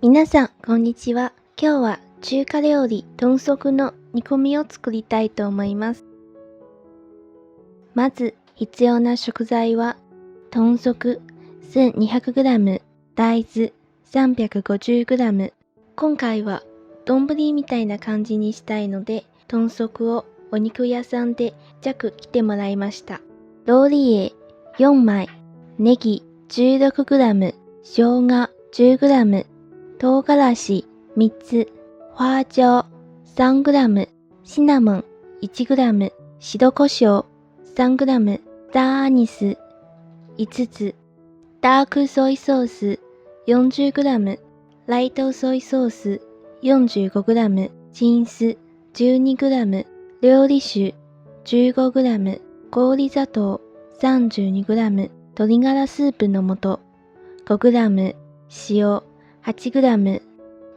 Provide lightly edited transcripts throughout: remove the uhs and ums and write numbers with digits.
皆さん、こんにちは。今日は中華料理豚足の煮込みを作りたいと思います。まず必要な食材は、豚足 1200g、大豆 350g。今回は丼みたいな感じにしたいので、豚足をお肉屋さんで弱切ってもらいました。ローリエ4枚、ネギ 16g、生姜 10g、唐辛子3つ、花椒 3g、シナモン 1g、白胡椒 3g、スターアニス5つ、ダークソイソース 40g、ライトソイソース 45g、チンス 12g、料理酒 15g、氷砂糖 32g、鶏ガラスープの素 5g、塩 8g。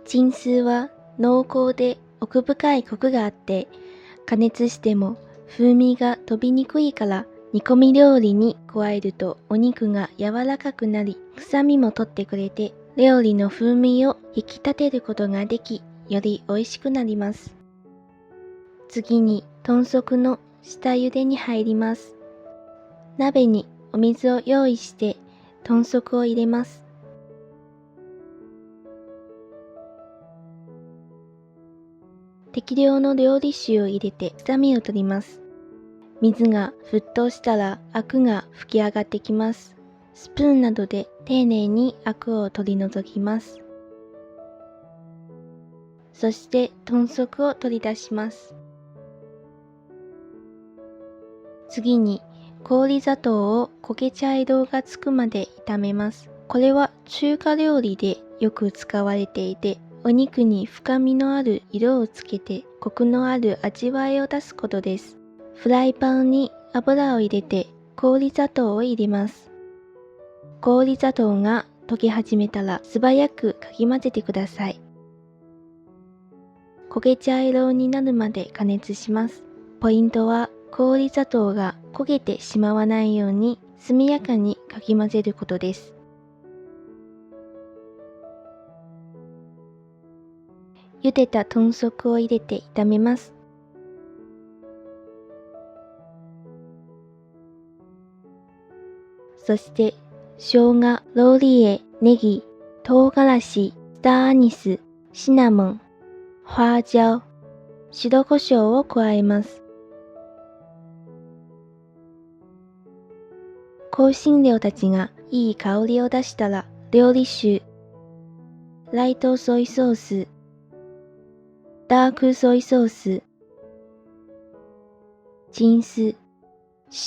チンスーは濃厚で奥深いコクがあって、加熱しても風味が飛びにくいから煮込み料理に加えるとお肉が柔らかくなり、臭みも取ってくれて、料理の風味を引き立てることができ、より美味しくなります。次に豚足の下茹でに入ります。鍋にお水を用意して豚足を入れます。適量の料理酒を入れて臭みを取ります。水が沸騰したらアクが吹き上がってきます。スプーンなどで丁寧にアクを取り除きます。そして豚足を取り出します。次に氷砂糖を焦げ茶色がつくまで炒めます。これは中華料理でよく使われていて、お肉に深みのある色をつけてコクのある味わいを出すことです。フライパンに油を入れて氷砂糖を入れます。氷砂糖が溶け始めたら素早くかき混ぜてください。焦げ茶色になるまで加熱します。ポイントは氷砂糖が焦げてしまわないように速やかにかき混ぜることです。茹でた豚足を入れて炒めます。そして生姜、ローリエ、ネギ、唐辛子、スターアニス、シナモン、花椒、白胡椒を加えます。香辛料たちがいい香りを出したら、料理酒、ライトソイソース、ダークソイソース、チンス、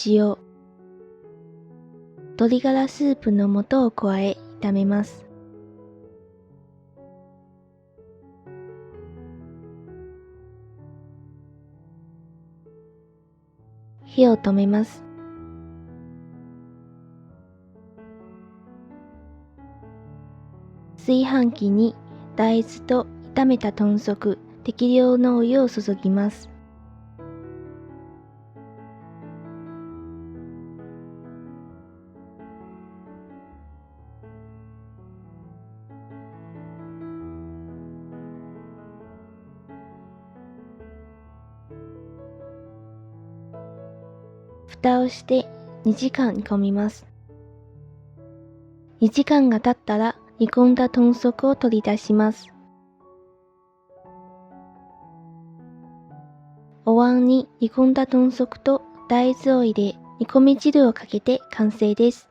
塩、鶏ガラスープの素を加え炒めます。火を止めます。炊飯器に大豆と炒めた豚足、適量のお湯を注ぎます。蓋をして2時間煮込みます。2時間が経ったら煮込んだ豚足を取り出します。お椀に煮込んだ豚足と大豆を入れ、煮込み汁をかけて完成です。